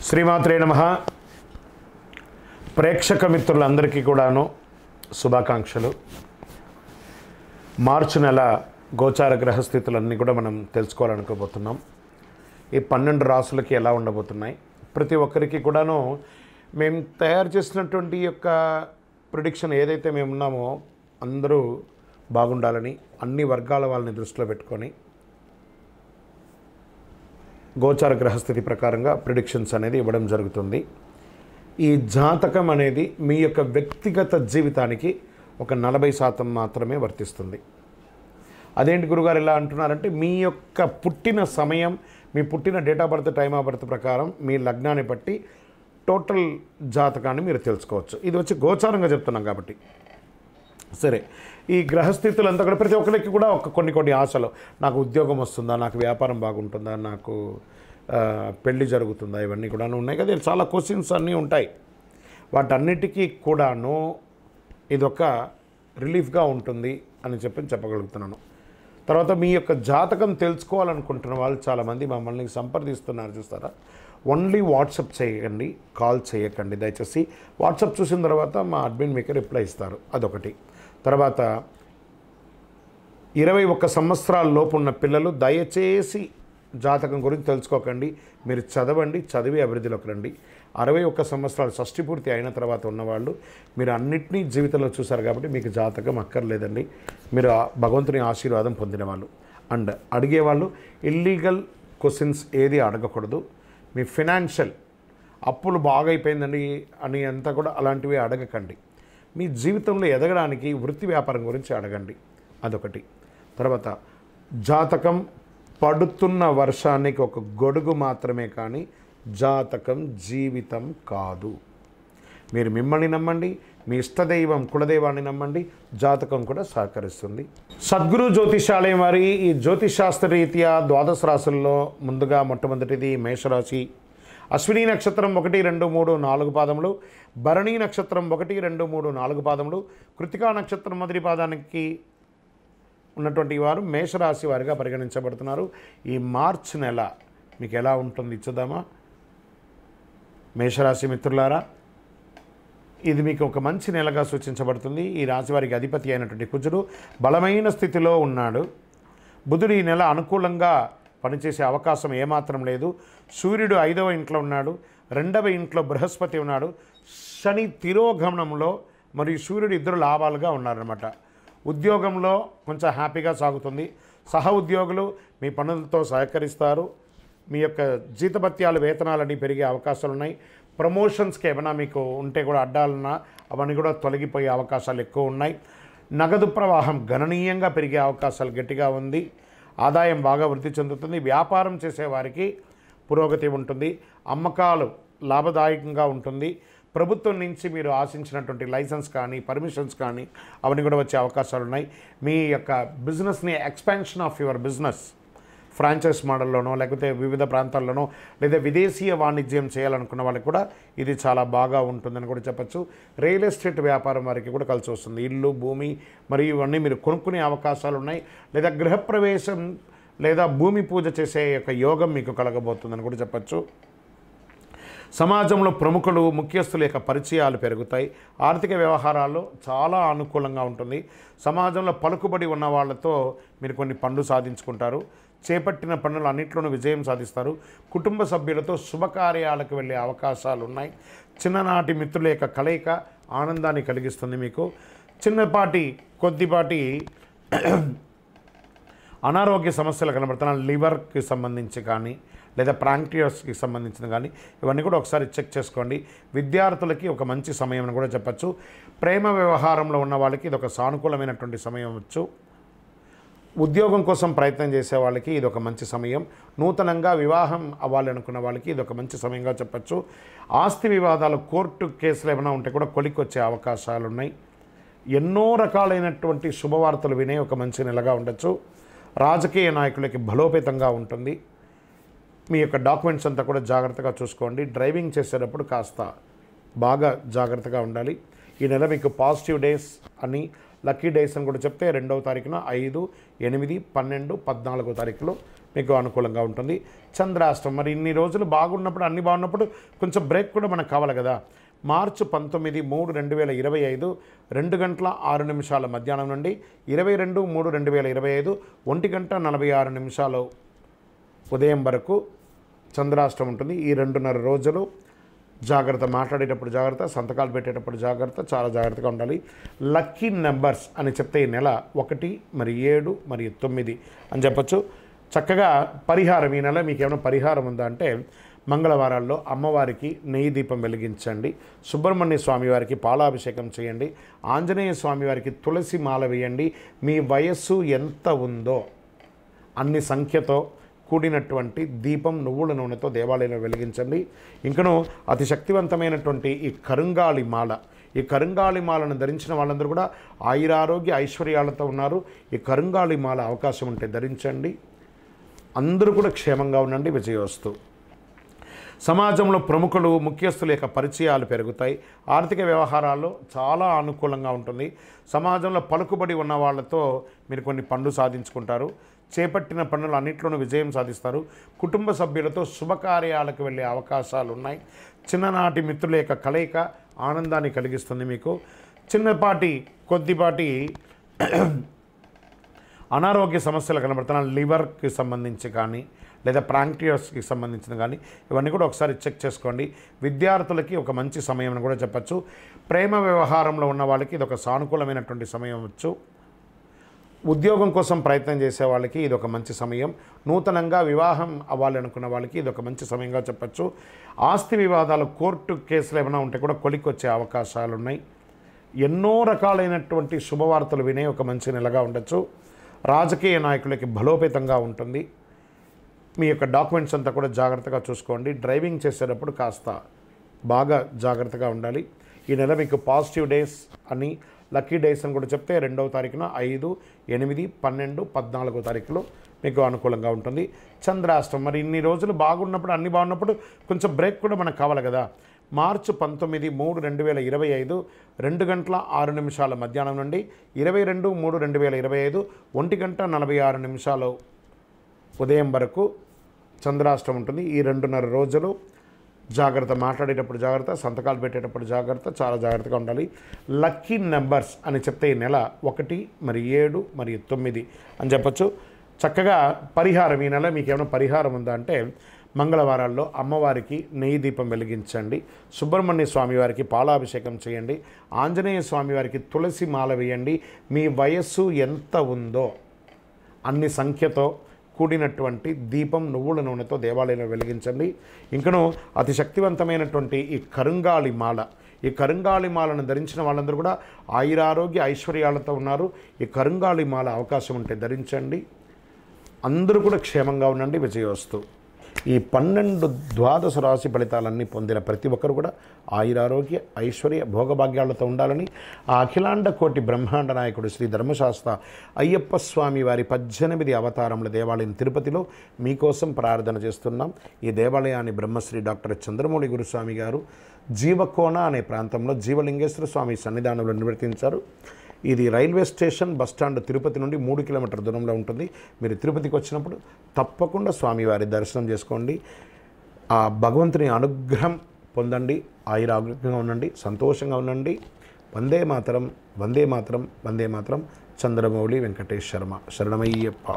శ్రీమాత్రే నమః. ప్రేక్షక మిత్రులందరికీ కూడాను శుభాకాంక్షలు. మార్చి నెల గోచార గ్రహస్థితులన్నీ కూడా మనం తెలుసుకోవాలనుకోబోతున్నాం. ఈ 12 రాసులకి ఎలా ఉండబోతున్నాయి, ప్రతి ఒక్కరికి కూడాను మేము తయారు చేసినటువంటి యొక్క ప్రిడిక్షన్ ఏదైతే మేము ఉన్నామో అందరూ బాగుండాలని అన్ని వర్గాల వాళ్ళని దృష్టిలో పెట్టుకొని గోచార గ్రహస్థితి ప్రకారంగా ప్రిడిక్షన్స్ అనేది ఇవ్వడం జరుగుతుంది. ఈ జాతకం అనేది మీ యొక్క వ్యక్తిగత జీవితానికి ఒక 40% మాత్రమే వర్తిస్తుంది. అదేంటి గురుగారు ఇలా అంటున్నారంటే, మీ యొక్క పుట్టిన సమయం, మీ పుట్టిన date of birth, time of birth ప్రకారం మీ లగ్నాన్ని బట్టి టోటల్ జాతకాన్ని మీరు తెలుసుకోవచ్చు. ఇది వచ్చి గోచారంగా చెప్తున్నాం కాబట్టి. సరే, ఈ గ్రహస్థితులంతా కూడా ప్రతి ఒక్కరికి కూడా కొన్ని ఆశలు, నాకు ఉద్యోగం వస్తుందా, నాకు వ్యాపారం బాగుంటుందా, నాకు పెళ్ళి జరుగుతుందా, ఇవన్నీ కూడా ఉన్నాయి కదా. చాలా క్వశ్చన్స్ అన్నీ ఉంటాయి. వాటన్నిటికీ కూడాను ఇదొక రిలీఫ్గా ఉంటుంది అని చెప్పగలుగుతున్నాను. తర్వాత మీ యొక్క జాతకం తెలుసుకోవాలనుకుంటున్న వాళ్ళు చాలామంది మమ్మల్ని సంప్రదిస్తున్నారు, చూస్తారా. ఓన్లీ వాట్సాప్ చేయకండి, కాల్ చేయకండి దయచేసి. వాట్సాప్ చూసిన తర్వాత మా అడ్మిన్ మీకు రిప్లై ఇస్తారు, అదొకటి. తర్వాత 21 సంవత్సరాల లోపు ఉన్న పిల్లలు దయచేసి జాతకం గురించి తెలుసుకోకండి. మీరు చదవండి, చదివి అభివృద్ధిలోకి రండి. 61 సంవత్సరాలు షష్ఠి పూర్తి అయిన తర్వాత ఉన్నవాళ్ళు మీరు అన్నింటినీ జీవితంలో చూశారు కాబట్టి మీకు జాతకం అక్కర్లేదండి. మీరు భగవంతుని ఆశీర్వాదం పొందినవాళ్ళు. అండ్ అడిగేవాళ్ళు ఇల్లీగల్ క్వశ్చన్స్ ఏది అడగకూడదు. మీ ఫినాన్షియల్ అప్పులు బాగా అయిపోయిందండి అని అంతా కూడా అలాంటివి అడగకండి. మీ జీవితంలో ఎదగడానికి వృత్తి వ్యాపారం గురించి అడగండి, అదొకటి. తర్వాత జాతకం పడుతున్న వర్షానికి ఒక గొడుగు మాత్రమే, కానీ జాతకం జీవితం కాదు. మీరు మిమ్మల్ని నమ్మండి, మీ ఇష్టదైవం కులదైవాన్ని నమ్మండి, జాతకం కూడా సహకరిస్తుంది. సద్గురు జ్యోతిషాలయం వారి ఈ జ్యోతిషాస్త్ర రీత్యా ద్వాదశ రాశుల్లో ముందుగా మొట్టమొదటిది మేషరాశి. అశ్విని నక్షత్రం 1, 2, 3, 4 పాదములు, భరణి నక్షత్రం 1, 2, 3, 4 పాదములు, కృతికా నక్షత్రం మొదటి పాదానికి ఉన్నటువంటి వారు మేషరాశి వారిగా పరిగణించబడుతున్నారు. ఈ మార్చి నెల మీకు ఎలా ఉంటుంది చూద్దామా. మేషరాశి మిత్రులారా, ఇది మీకు ఒక మంచి నెలగా సూచించబడుతుంది. ఈ రాశి వారికి అధిపతి అయినటువంటి కుజుడు బలమైన స్థితిలో ఉన్నాడు. బుధుడు ఈ నెల అనుకూలంగా పనిచేసే అవకాశం ఏమాత్రం లేదు. సూర్యుడు 5వ ఇంట్లో ఉన్నాడు, 2వ ఇంట్లో బృహస్పతి ఉన్నాడు. శని తిరోగమనంలో మరియు సూర్యుడు ఇద్దరు లాభాలుగా ఉన్నారన్నమాట. ఉద్యోగంలో కొంచెం హ్యాపీగా సాగుతుంది. సహ ఉద్యోగులు మీ పనులతో సహకరిస్తారు. మీ యొక్క జీతభత్యాలు, వేతనాలన్నీ పెరిగే అవకాశాలు ఉన్నాయి. ప్రమోషన్స్కి ఏమైనా మీకు ఉంటే కూడా అడ్డాలన్నా అవన్నీ కూడా తొలగిపోయే అవకాశాలు ఎక్కువ ఉన్నాయి. నగదు ప్రవాహం గణనీయంగా పెరిగే అవకాశాలు గట్టిగా ఉంది. ఆదాయం బాగా వృద్ధి చెందుతుంది. వ్యాపారం చేసేవారికి పురోగతి ఉంటుంది. అమ్మకాలు లాభదాయకంగా ఉంటుంది. ప్రభుత్వం నుంచి మీరు ఆశించినటువంటి లైసెన్స్ కానీ, పర్మిషన్స్ కానీ అవన్నీ కూడా వచ్చే అవకాశాలు ఉన్నాయి. మీ యొక్క బిజినెస్ని expansion of your business franchise మోడల్లోనో, లేకపోతే వివిధ ప్రాంతాల్లోనో, లేదా విదేశీయ వాణిజ్యం చేయాలనుకున్న వాళ్ళకి కూడా ఇది చాలా బాగా ఉంటుందని కూడా చెప్పచ్చు. రియల్ ఎస్టేట్ వ్యాపారం వారికి కూడా కలిసి వస్తుంది. ఇల్లు, భూమి మరియు ఇవన్నీ మీరు కొనుక్కునే అవకాశాలు ఉన్నాయి. లేదా గృహప్రవేశం లేదా భూమి పూజ చేసే యొక్క యోగం మీకు కలగబోతుందని కూడా చెప్పచ్చు. సమాజంలో ప్రముఖులు, ముఖ్యస్తుల యొక్క పరిచయాలు పెరుగుతాయి. ఆర్థిక వ్యవహారాల్లో చాలా అనుకూలంగా ఉంటుంది. సమాజంలో పలుకుబడి ఉన్న వాళ్ళతో మీరు కొన్ని పనులు సాధించుకుంటారు. చేపట్టిన పనులు అన్నింటిలోనూ విజయం సాధిస్తారు. కుటుంబ సభ్యులతో శుభకార్యాలకు వెళ్ళే అవకాశాలు ఉన్నాయి. చిన్ననాటి మిత్రుల యొక్క కలయిక ఆనందాన్ని కలిగిస్తుంది. మీకు కొద్దిపాటి అనారోగ్య సమస్యలు కనబడుతున్నాయి. లివర్కి సంబంధించి కానీ, లేదా ప్రాంక్టియస్కి సంబంధించిన కానీ ఇవన్నీ కూడా ఒకసారి చెక్ చేసుకోండి. విద్యార్థులకి ఒక మంచి సమయం అని కూడా చెప్పచ్చు. ప్రేమ వ్యవహారంలో ఉన్న వాళ్ళకి ఇది ఒక సానుకూలమైనటువంటి సమయం వచ్చు. ఉద్యోగం కోసం ప్రయత్నం చేసే వాళ్ళకి ఇది ఒక మంచి సమయం. నూతనంగా వివాహం అవ్వాలి అనుకున్న వాళ్ళకి ఇది ఒక మంచి సమయంగా చెప్పచ్చు. ఆస్తి వివాదాలు, కోర్టు కేసులు ఏమైనా ఉంటే కూడా కొలిక్కొచ్చే అవకాశాలు ఉన్నాయి. ఎన్నో రకాలైనటువంటి శుభవార్తలు వినే ఒక మంచి నెలగా ఉండొచ్చు. రాజకీయ నాయకులకి బలోపేతంగా ఉంటుంది. మీ యొక్క డాక్యుమెంట్స్ అంతా కూడా జాగ్రత్తగా చూసుకోండి. డ్రైవింగ్ చేసేటప్పుడు కాస్త బాగా జాగ్రత్తగా ఉండాలి. ఈ నెల మీకు పాజిటివ్ డేస్ అని లక్కీ డేస్ అని కూడా చెప్తే 2వ తారీఖున 5, 8, 12, 14 తారీఖులో మీకు అనుకూలంగా ఉంటుంది. చంద్రాష్టమం మరి ఇన్ని రోజులు బాగున్నప్పుడు అన్ని బాగున్నప్పుడు కొంచెం బ్రేక్ కూడా మనకు కావాలి కదా. మార్చి 19, 3, 2025 2 గంటల 6 నిమిషాల మధ్యాహ్నం నుండి 22, 3, 2025 1 గంట 46 నిమిషాలు ఉదయం వరకు చంద్రాష్టమం ఉంటుంది. ఈ 2.5 రోజులు జాగ్రత్త, మాట్లాడేటప్పుడు జాగ్రత్త, సంతకాలు పెట్టేటప్పుడు జాగ్రత్త, చాలా జాగ్రత్తగా ఉండాలి. లక్కీ నెంబర్స్ అని చెప్తే ఈ నెల 1, మరి 7, మరియు 9 అని చెప్పచ్చు. చక్కగా పరిహారం, ఈ నెల మీకు ఏమైనా పరిహారం ఉందా అంటే మంగళవారాల్లో అమ్మవారికి నెయ్యి దీపం వెలిగించండి, సుబ్రహ్మణ్య స్వామి వారికి పాలాభిషేకం చేయండి, ఆంజనేయ స్వామి వారికి తులసి మాల వేయండి. మీ వయస్సు ఎంత ఉందో అన్ని సంఖ్యతో కూడినటువంటి దీపం నువ్వుల నూనెతో దేవాలయంలో వెలిగించండి. ఇంకను అతి శక్తివంతమైనటువంటి ఈ కరుంగాళి మాల, ఈ కరుంగాళి మాలను ధరించిన వాళ్ళందరూ కూడా ఆయురారోగ్య ఐశ్వర్యాలతో ఉన్నారు. ఈ కరుంగాళి మాల అవకాశం ఉంటే ధరించండి. అందరూ కూడా క్షేమంగా ఉండండి. విజయోస్తు. సమాజంలో ప్రముఖులు, ముఖ్యస్తుల యొక్క పరిచయాలు పెరుగుతాయి. ఆర్థిక వ్యవహారాల్లో చాలా అనుకూలంగా ఉంటుంది. సమాజంలో పలుకుబడి ఉన్న వాళ్ళతో మీరు కొన్ని పనులు సాధించుకుంటారు. చేపట్టిన పనులు అన్నింటిలోనూ విజయం సాధిస్తారు. కుటుంబ సభ్యులతో శుభకార్యాలకు వెళ్ళే అవకాశాలు ఉన్నాయి. చిన్ననాటి మిత్రుల యొక్క కలయిక ఆనందాన్ని కలిగిస్తుంది. మీకు చిన్నపాటి కొద్దిపాటి అనారోగ్య సమస్యలు కనబడుతున్న లివర్కి సంబంధించి కానీ లేదా ప్రాంక్టియస్కి సంబంధించిన కానీ ఇవన్నీ కూడా ఒకసారి చెక్ చేసుకోండి. విద్యార్థులకి ఒక మంచి సమయం అని కూడా చెప్పచ్చు. ప్రేమ వ్యవహారంలో ఉన్న వాళ్ళకి ఇది ఒక సానుకూలమైనటువంటి సమయం అవచ్చు. ఉద్యోగం కోసం ప్రయత్నం చేసే వాళ్ళకి ఇది ఒక మంచి సమయం. నూతనంగా వివాహం అవ్వాలి అనుకున్న వాళ్ళకి ఇది ఒక మంచి సమయంగా చెప్పచ్చు. ఆస్తి వివాదాలు, కోర్టు కేసులు ఏమైనా ఉంటే కూడా కొలిక్కొచ్చే అవకాశాలు ఉన్నాయి. ఎన్నో రకాలైనటువంటి శుభవార్తలు వినే ఒక మంచి నెలగా ఉండొచ్చు. రాజకీయ నాయకులకి బలోపేతంగా ఉంటుంది. మీ యొక్క డాక్యుమెంట్స్ అంతా కూడా జాగ్రత్తగా చూసుకోండి. డ్రైవింగ్ చేసేటప్పుడు కాస్త బాగా జాగ్రత్తగా ఉండాలి. ఈ నెల మీకు పాజిటివ్ డేస్ అని, లక్కీ డేస్ అని కూడా చెప్తే 2వ తారీఖున 5, 8, 12, 14 తారీఖులో మీకు అనుకూలంగా ఉంటుంది. చంద్రాష్టమం మరి ఇన్ని రోజులు బాగున్నప్పుడు అన్ని బాగున్నప్పుడు కొంచెం బ్రేక్ కూడా మనకు కావాలి కదా. మార్చి 19, 3, 2025 2 గంటల 6 నిమిషాల మధ్యాహ్నం నుండి 22, 3, 2025 1 గంట 46 నిమిషాలు ఉదయం వరకు చంద్రాష్టమం ఉంటుంది. ఈ 2.5 రోజులు జాగ్రత్త, మాట్లాడేటప్పుడు జాగ్రత్త, సంతకాలు పెట్టేటప్పుడు జాగ్రత్త, చాలా జాగ్రత్తగా ఉండాలి. లక్కీ నెంబర్స్ అని చెప్తే ఈ నెల 1, మరి 7, మరియు 9 అని చెప్పచ్చు. చక్కగా పరిహారం, ఈ నెల మీకు ఏమైనా పరిహారం ఉందా అంటే మంగళవారాల్లో అమ్మవారికి నెయ్యి దీపం వెలిగించండి, సుబ్రహ్మణ్య స్వామి వారికి పాలాభిషేకం చేయండి, ఆంజనేయ స్వామి వారికి తులసి మాల వేయండి. మీ వయస్సు ఎంత ఉందో అన్ని సంఖ్యతో కూడినటువంటి దీపం నువ్వుల నూనెతో దేవాలయంలో వెలిగించండి. ఇంకను అతి శక్తివంతమైనటువంటి ఈ కరుంగాళి మాల, ఈ కరుంగాళి మాలను ధరించిన వాళ్ళందరూ కూడా ఆయురారోగ్య ఐశ్వర్యాలతో ఉన్నారు. ఈ కరుంగాళి మాల అవకాశం ఉంటే ధరించండి. అందరూ కూడా క్షేమంగా ఉండండి. విజయోస్తు. ఈ 12 ద్వాదశ రాశి ఫలితాలన్నీ పొందిన ప్రతి ఒక్కరు కూడా ఆయురారోగ్య ఐశ్వర్య భోగభాగ్యాలతో ఉండాలని ఆ అఖిలాండ కోటి బ్రహ్మాండ నాయకుడు శ్రీ ధర్మశాస్త్ర అయ్యప్ప స్వామి వారి 18 అవతారముల దేవాలయం తిరుపతిలో మీకోసం ప్రార్థన చేస్తున్నాం. ఈ దేవాలయాన్ని బ్రహ్మశ్రీ డాక్టర్ చంద్రమౌళి గురుస్వామి గారు జీవకోన అనే ప్రాంతంలో జీవలింగేశ్వర స్వామి సన్నిధానంలో నిర్వర్తించారు. ఇది రైల్వే స్టేషన్ బస్టాండ్ తిరుపతి నుండి 3 కిలోమీటర్ల దూరంలో ఉంటుంది. మీరు తిరుపతికి వచ్చినప్పుడు తప్పకుండా స్వామివారి దర్శనం చేసుకోండి. ఆ భగవంతుని అనుగ్రహం పొందండి. ఆయురారోగ్యంగా ఉండండి, సంతోషంగా ఉండండి. వందే మాతరం, వందే మాతరం, వందే మాతరం. చంద్రమౌళి వెంకటేష్ శర్మ. శరణమయ్యప్ప.